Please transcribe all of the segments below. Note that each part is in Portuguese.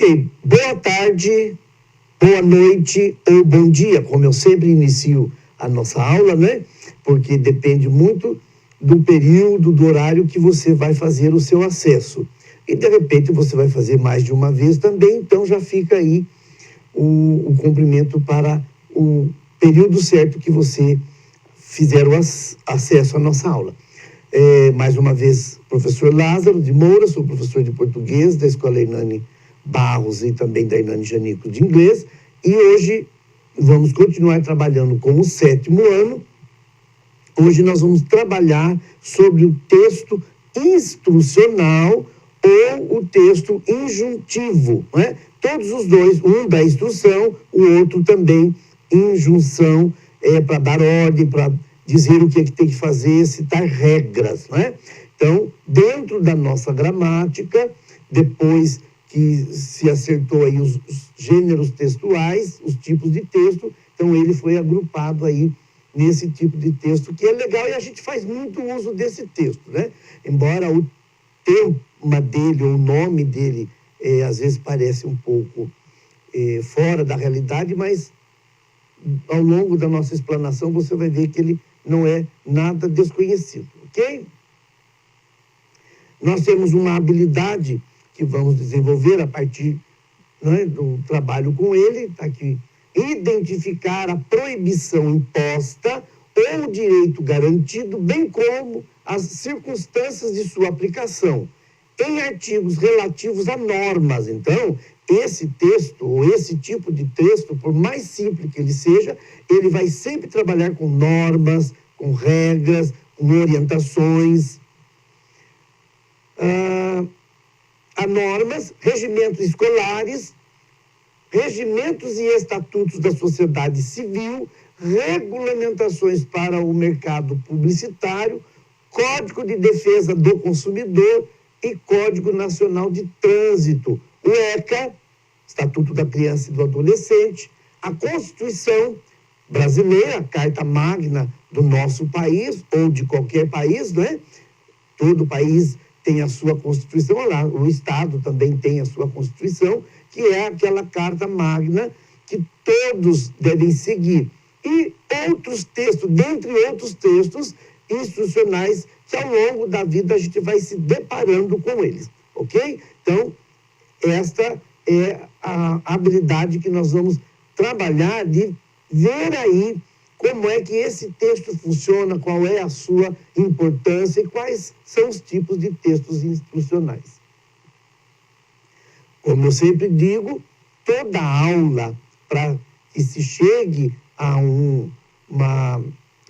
Ok, boa tarde, boa noite ou bom dia, como eu sempre inicio a nossa aula, né? Porque depende muito do período, do horário que você vai fazer o seu acesso. E de repente você vai fazer mais de uma vez também, então já fica aí o cumprimento para o período certo que você fizer o acesso à nossa aula. Mais uma vez, professor Lázaro de Moura, sou professor de português da Escola Hernani Barros e também da Hernani Janico de inglês, e hoje vamos continuar trabalhando com o 7º ano. Hoje nós vamos trabalhar sobre o texto instrucional ou o texto injuntivo, né? Todos os dois, um da instrução, o outro também injunção, para dar ordem, para dizer o que é que tem que fazer, citar regras, né? Então, dentro da nossa gramática, depois que se acertou aí os gêneros textuais, os tipos de texto, então ele foi agrupado aí nesse tipo de texto, que é legal, e a gente faz muito uso desse texto, né? Embora o tema dele, ou o nome dele, às vezes parece um pouco fora da realidade, mas ao longo da nossa explanação você vai ver que ele não é nada desconhecido, ok? Nós temos uma habilidade que vamos desenvolver a partir, né, do trabalho com ele, tá aqui: identificar a proibição imposta ou o direito garantido, bem como as circunstâncias de sua aplicação em artigos relativos a normas. Então, esse texto, ou esse tipo de texto, por mais simples que ele seja, ele vai sempre trabalhar com normas, com regras, com orientações. A normas, regimentos escolares, regimentos e estatutos da sociedade civil, regulamentações para o mercado publicitário, Código de Defesa do Consumidor e Código Nacional de Trânsito, o ECA, Estatuto da Criança e do Adolescente, a Constituição Brasileira, a Carta Magna do nosso país, ou de qualquer país, né? Todo país tem a sua Constituição, lá, o Estado também tem a sua Constituição, que é aquela Carta Magna que todos devem seguir. E outros textos, dentre outros textos institucionais, que ao longo da vida a gente vai se deparando com eles, ok? Então, esta é a habilidade que nós vamos trabalhar, de ver aí como é que esse texto funciona, qual é a sua importância e quais são os tipos de textos instrucionais. Como eu sempre digo, toda aula, para que se chegue a uma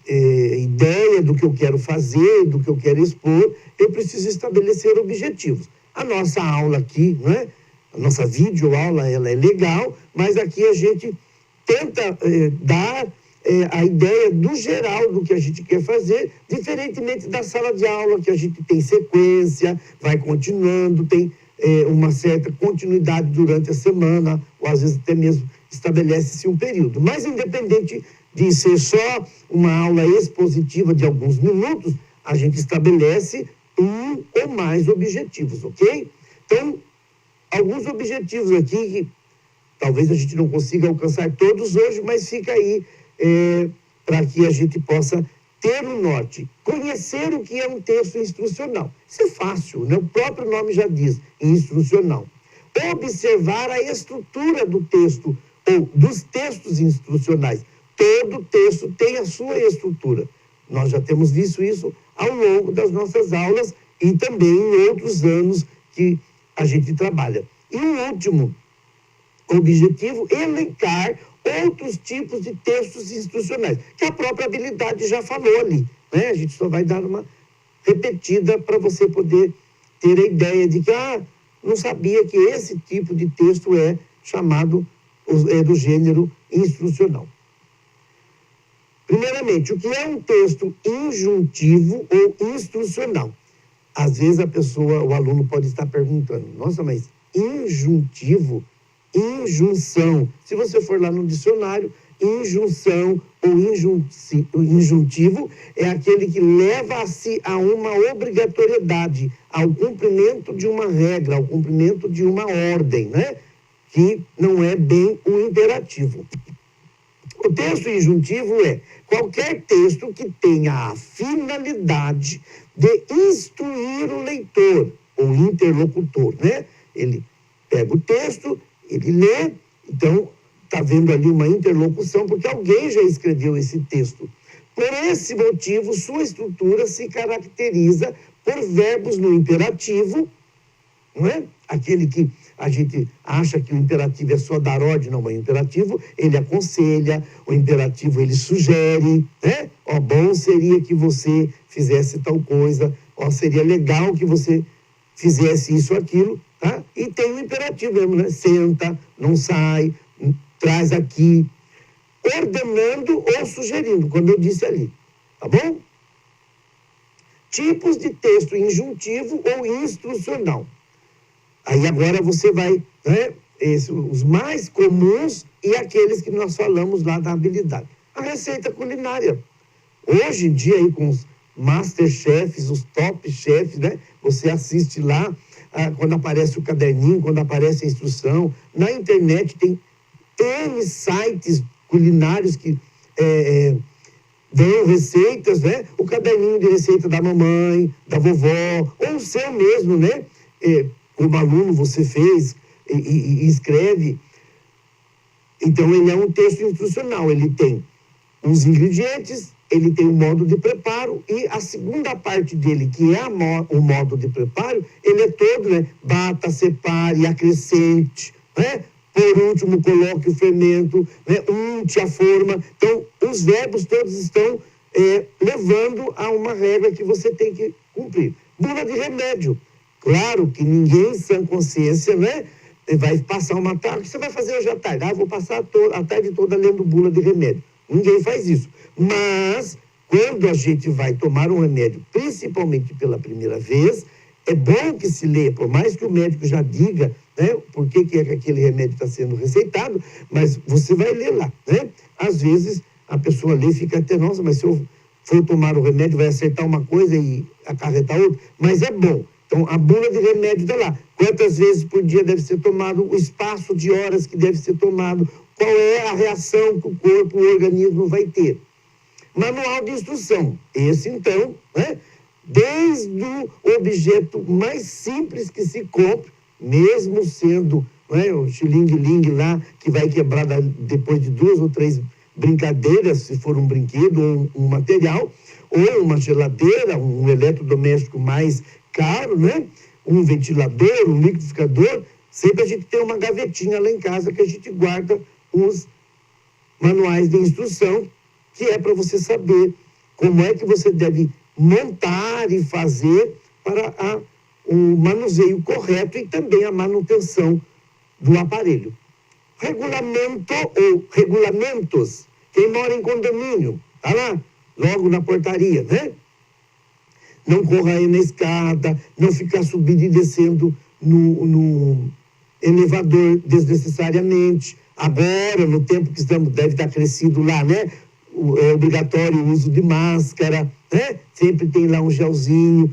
ideia do que eu quero fazer, do que eu quero expor, eu preciso estabelecer objetivos. A nossa aula aqui, né? A nossa videoaula, ela é legal, mas aqui a gente tenta dar a ideia do geral do que a gente quer fazer, diferentemente da sala de aula, que a gente tem sequência, vai continuando, tem uma certa continuidade durante a semana, ou às vezes até mesmo estabelece-se um período. Mas, independente de ser só uma aula expositiva de alguns minutos, a gente estabelece um ou mais objetivos, ok? Então, alguns objetivos aqui que talvez a gente não consiga alcançar todos hoje, mas fica aí para que a gente possa ter um norte. Conhecer o que é um texto instrucional. Isso é fácil, né? O próprio nome já diz, instrucional. Observar a estrutura do texto, ou dos textos instrucionais. Todo texto tem a sua estrutura. Nós já temos visto isso ao longo das nossas aulas e também em outros anos que a gente trabalha. E o último objetivo, elencar outros tipos de textos instrucionais, que a própria habilidade já falou ali, né? A gente só vai dar uma repetida para você poder ter a ideia de que, não sabia que esse tipo de texto é chamado, do gênero instrucional. Primeiramente, o que é um texto injuntivo ou instrucional? Às vezes o aluno pode estar perguntando: nossa, mas injuntivo, injunção. Se você for lá no dicionário, injunção ou injuntivo é aquele que leva-se a uma obrigatoriedade, ao cumprimento de uma regra, ao cumprimento de uma ordem, né? que não é bem o imperativo. O texto injuntivo é qualquer texto que tenha a finalidade de instruir o leitor ou interlocutor, né? Ele pega o texto, ele lê, então está vendo ali uma interlocução, porque alguém já escreveu esse texto. Por esse motivo, sua estrutura se caracteriza por verbos no imperativo, não é? Aquele que a gente acha que o imperativo é só dar ordem, não, mas o imperativo ele aconselha, o imperativo ele sugere, né? Ó, bom seria que você fizesse tal coisa, ó, seria legal que você fizesse isso ou aquilo, tá? E tem o imperativo mesmo, né? Senta, não sai, traz aqui, ordenando ou sugerindo, como eu disse ali, tá bom? Tipos de texto injuntivo ou instrucional. Aí agora você vai, né, os mais comuns e aqueles que nós falamos lá da habilidade. A receita culinária. Hoje em dia, aí, com os masterchefs, os top chefs, né, você assiste lá, quando aparece o caderninho, quando aparece a instrução. Na internet tem N sites culinários que dão receitas, né? O caderninho de receita da mamãe, da vovó, ou o seu mesmo, né? Como aluno você fez e escreve. Então, ele é um texto instrucional. Ele tem os ingredientes, ele tem o modo de preparo e a segunda parte dele, que é o modo de preparo, ele é todo, né? Bata, separe, acrescente, né? Por último, coloque o fermento, né? Unte a forma. Então, os verbos todos estão levando a uma regra que você tem que cumprir. Bula de remédio. Claro que ninguém em sã consciência, né, vai passar uma tarde. O que você vai fazer hoje à tarde? Vou passar a tarde toda lendo bula de remédio. Ninguém faz isso. Mas, quando a gente vai tomar um remédio, principalmente pela primeira vez, é bom que se leia, por mais que o médico já diga, né, por que aquele remédio está sendo receitado, mas você vai ler lá, né? Às vezes, a pessoa lê e fica até, nossa, mas se eu for tomar o remédio, vai acertar uma coisa e acarretar outra. Mas é bom. Então, a bula de remédio está lá. Quantas vezes por dia deve ser tomado, o espaço de horas que deve ser tomado, qual é a reação que o corpo, o organismo vai ter. Manual de instrução. Esse, então, né, desde o objeto mais simples que se compre, mesmo sendo, né, o xiling-ling lá, que vai quebrar depois de 2 ou 3 brincadeiras, se for um brinquedo ou um material, ou uma geladeira, um eletrodoméstico mais caro, né? Um ventilador, um liquidificador, sempre a gente tem uma gavetinha lá em casa que a gente guarda os manuais de instrução, que é para você saber como é que você deve montar e fazer para o manuseio correto e também a manutenção do aparelho. Regulamento ou regulamentos. Quem mora em condomínio, tá lá, logo na portaria, né? Não corra aí na escada, não ficar subindo e descendo no elevador desnecessariamente. Agora, no tempo que estamos, deve estar crescido lá, né? É obrigatório o uso de máscara, né? Sempre tem lá um gelzinho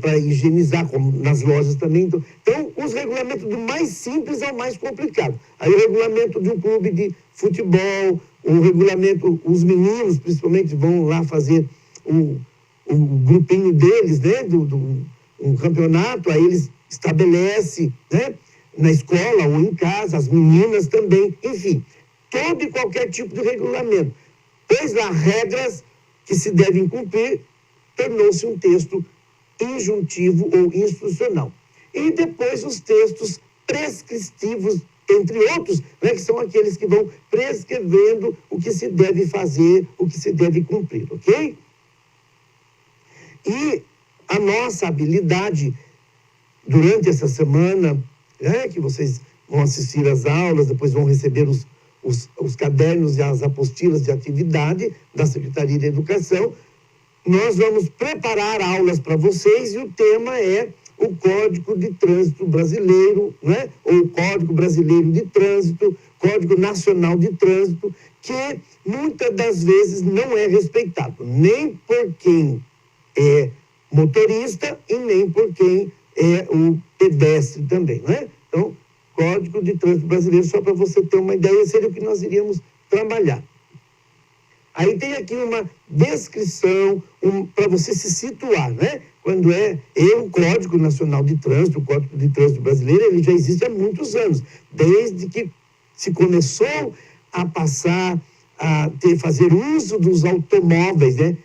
para higienizar, como nas lojas também. Então, os regulamentos do mais simples ao mais complicado. Aí o regulamento de um clube de futebol, o regulamento, os meninos principalmente vão lá fazer o grupinho deles, né, um campeonato, aí eles estabelecem, né, na escola ou em casa, as meninas também, enfim, todo e qualquer tipo de regulamento. Pois há regras que se devem cumprir, tornou-se um texto injuntivo ou instrucional. E depois os textos prescritivos, entre outros, né, que são aqueles que vão prescrevendo o que se deve fazer, o que se deve cumprir, ok? E a nossa habilidade, durante essa semana, né, que vocês vão assistir às aulas, depois vão receber os cadernos e as apostilas de atividade da Secretaria de Educação, nós vamos preparar aulas para vocês e o tema é o Código de Trânsito Brasileiro, né, ou Código Brasileiro de Trânsito, Código Nacional de Trânsito, que muitas das vezes não é respeitado, nem por quem é motorista e nem por quem é o pedestre também, né? Então, Código de Trânsito Brasileiro, só para você ter uma ideia, seria o que nós iríamos trabalhar. Aí tem aqui uma descrição para você se situar, né? Quando o Código Nacional de Trânsito, o Código de Trânsito Brasileiro, ele já existe há muitos anos, desde que se começou a passar a fazer uso dos automóveis, né?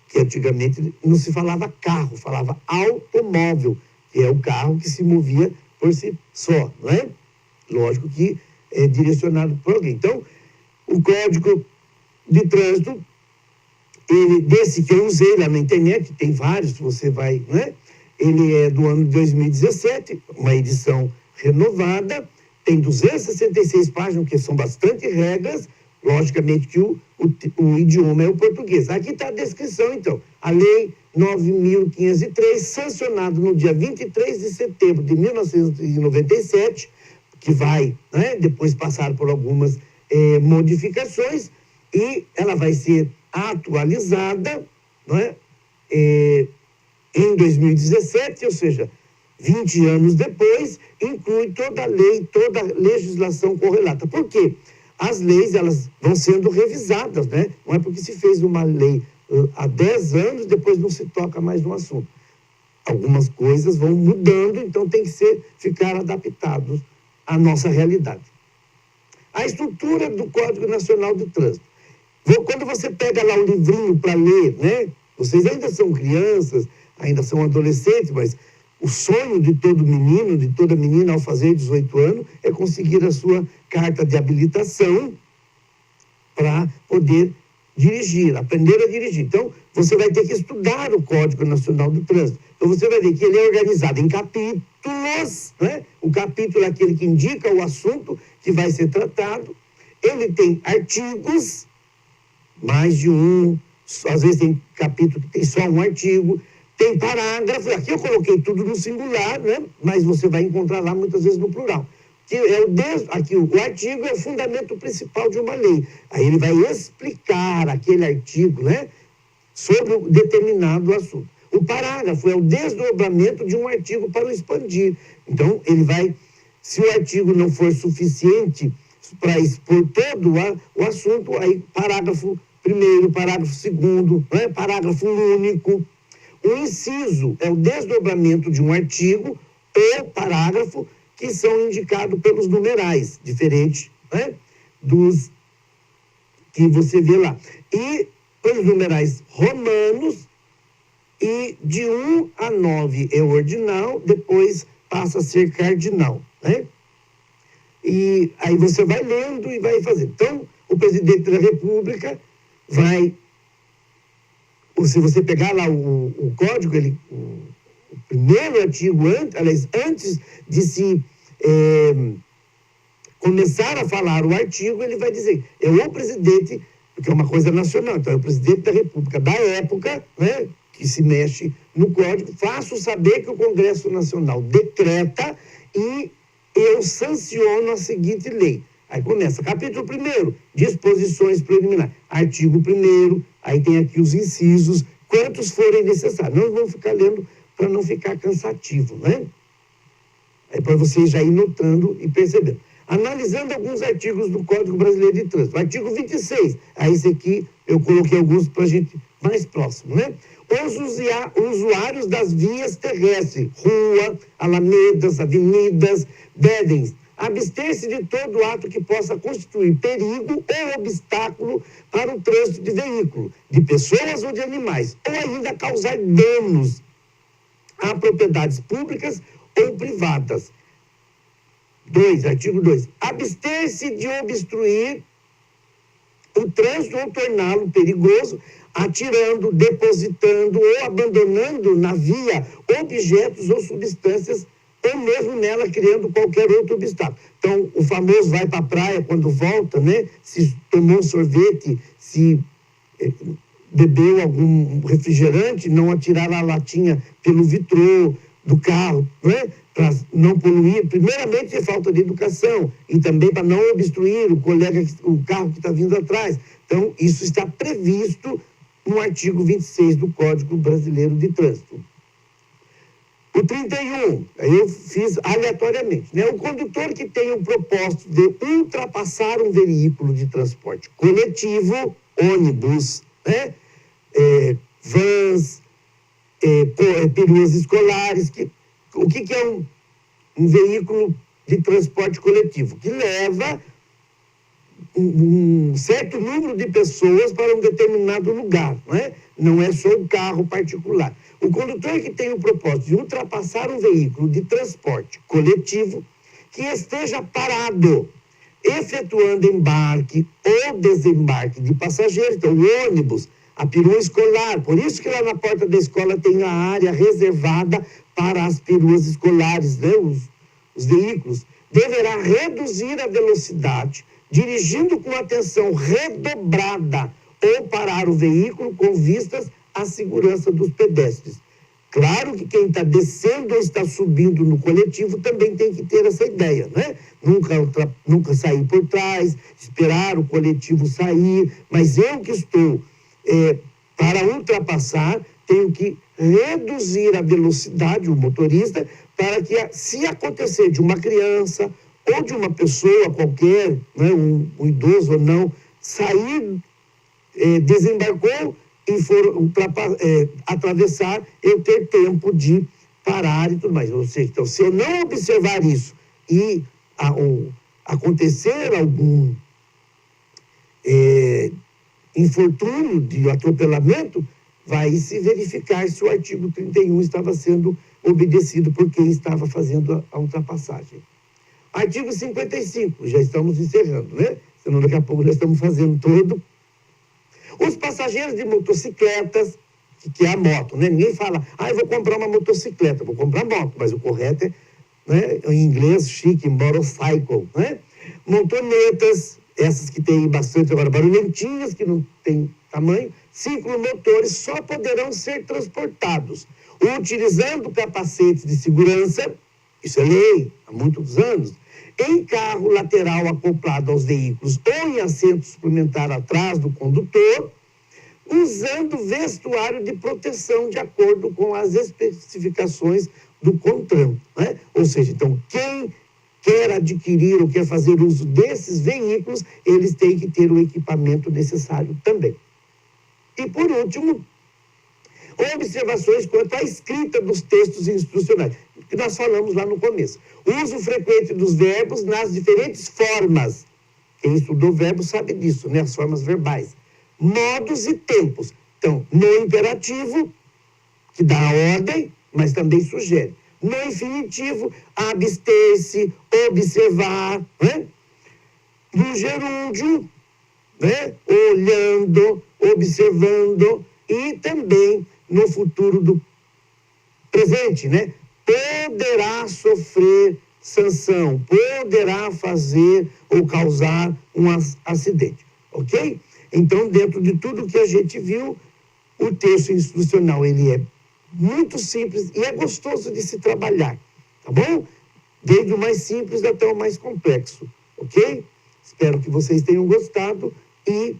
Que antigamente não se falava carro, falava automóvel, que é o carro que se movia por si só, não é? Lógico que é direcionado por alguém. Então, o Código de Trânsito, desse que eu usei lá na internet, tem vários, você vai, né? Ele é do ano de 2017, uma edição renovada, tem 266 páginas, que são bastante regras, logicamente que o idioma é o português. Aqui está a descrição, então. A Lei 9.503, sancionada no dia 23 de setembro de 1997, que vai, né, depois passar por algumas modificações, e ela vai ser atualizada, não é? Em 2017, ou seja, 20 anos depois, inclui toda a lei, toda a legislação correlata. Por quê? As leis, elas vão sendo revisadas, né? Não é porque se fez uma lei há 10 anos, depois não se toca mais no assunto. Algumas coisas vão mudando, então tem que ficar adaptados à nossa realidade. A estrutura do Código Nacional de Trânsito. Quando você pega lá o livrinho para ler, né? Vocês ainda são crianças, ainda são adolescentes, mas o sonho de todo menino, de toda menina ao fazer 18 anos, é conseguir a sua carta de habilitação para poder dirigir, aprender a dirigir. Então, você vai ter que estudar o Código Nacional do Trânsito. Então, você vai ver que ele é organizado em capítulos, né? O capítulo é aquele que indica o assunto que vai ser tratado. Ele tem artigos, mais de um, às vezes tem capítulo que tem só um artigo, tem parágrafo, aqui eu coloquei tudo no singular, né? Mas você vai encontrar lá muitas vezes no plural. Aqui o artigo é o fundamento principal de uma lei. Aí ele vai explicar aquele artigo, né, sobre um determinado assunto. O parágrafo é o desdobramento de um artigo para o expandir. Então, ele vai, se o artigo não for suficiente para expor todo o assunto, aí parágrafo primeiro, parágrafo segundo, né, parágrafo único. O inciso é o desdobramento de um artigo ou parágrafo que são indicados pelos numerais, diferente, né, dos que você vê lá. E pelos numerais romanos, e de 1 a 9 é ordinal, depois passa a ser cardinal, né? E aí você vai lendo e vai fazendo. Então, o presidente da República vai... Se você pegar lá o código, o primeiro artigo, antes de se começar a falar o artigo, ele vai dizer, é o presidente, porque é uma coisa nacional, então é o presidente da República da época, né, que se mexe no código, faço saber que o Congresso Nacional decreta e eu sanciono a seguinte lei. Aí começa, capítulo 1º, disposições preliminares, artigo 1º, aí tem aqui os incisos, quantos forem necessários. Nós vamos ficar lendo para não ficar cansativo, né? Aí para vocês já ir notando e percebendo. Analisando alguns artigos do Código Brasileiro de Trânsito. Artigo 26, aí esse aqui eu coloquei alguns para a gente mais próximo, né? Os usuários das vias terrestres, rua, alamedas, avenidas, devem abster-se de todo ato que possa constituir perigo ou obstáculo para o trânsito de veículo, de pessoas ou de animais, ou ainda causar danos a propriedades públicas ou privadas. Artigo 2. Abster-se de obstruir o trânsito ou torná-lo perigoso, atirando, depositando ou abandonando na via objetos ou substâncias, ou mesmo nela criando qualquer outro obstáculo. Então, o famoso vai para a praia quando volta, né? Se tomou um sorvete, se bebeu algum refrigerante, não atirar a latinha pelo vitrô do carro, né? Para não poluir, primeiramente é falta de educação e também para não obstruir o carro que está vindo atrás. Então, isso está previsto no artigo 26 do Código Brasileiro de Trânsito. O 31, aí eu fiz aleatoriamente, né? O condutor que tem o propósito de ultrapassar um veículo de transporte coletivo, ônibus, né? Vans, peruas escolares, o que é um veículo de transporte coletivo? Que leva um certo número de pessoas para um determinado lugar, não é? Não é só um carro particular. O condutor que tem o propósito de ultrapassar um veículo de transporte coletivo que esteja parado, efetuando embarque ou desembarque de passageiros, então o ônibus, a perua escolar, por isso que lá na porta da escola tem a área reservada para as peruas escolares, né? Os veículos, deverá reduzir a velocidade, dirigindo com atenção redobrada ou parar o veículo com vistas à segurança dos pedestres. Claro que quem está descendo ou está subindo no coletivo também tem que ter essa ideia, né? Nunca sair por trás, esperar o coletivo sair, mas eu que estou para ultrapassar, tenho que reduzir a velocidade, o motorista, para que, se acontecer de uma criança ou de uma pessoa qualquer, né, um idoso ou não, sair, desembarcou e for atravessar, eu ter tempo de parar e tudo mais. Ou seja, então, se eu não observar isso e acontecer algum infortúnio de atropelamento, vai se verificar se o artigo 31 estava sendo obedecido por quem estava fazendo a ultrapassagem. Artigo 55, já estamos encerrando, né? Senão daqui a pouco nós estamos fazendo todo. Os passageiros de motocicletas, que é a moto, né? Ninguém fala, eu vou comprar uma motocicleta, vou comprar moto, mas o correto é, né, em inglês, chique, motorcycle, né? Motonetas, essas que tem bastante agora, barulhentinhas, que não tem tamanho, ciclomotores só poderão ser transportados utilizando capacetes de segurança, isso é lei há muitos anos, em carro lateral acoplado aos veículos ou em assento suplementar atrás do condutor, usando vestuário de proteção de acordo com as especificações do CONTRAN, né? Ou seja, então, quem quer adquirir ou quer fazer uso desses veículos, eles têm que ter o equipamento necessário também. E, por último, observações quanto à escrita dos textos instrucionais, que nós falamos lá no começo. O uso frequente dos verbos nas diferentes formas. Quem estudou verbo sabe disso, né? As formas verbais. Modos e tempos. Então, no imperativo, que dá a ordem, mas também sugere. No infinitivo, abster-se, observar, né? No gerúndio, né? Olhando, observando, e também no futuro do presente, né? Poderá sofrer sanção, poderá fazer ou causar um acidente, ok? Então, dentro de tudo que a gente viu, o texto instrucional, ele é muito simples e é gostoso de se trabalhar, tá bom? Desde o mais simples até o mais complexo, ok? Espero que vocês tenham gostado e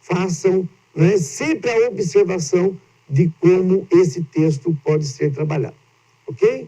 façam, né, sempre a observação de como esse texto pode ser trabalhado, ok?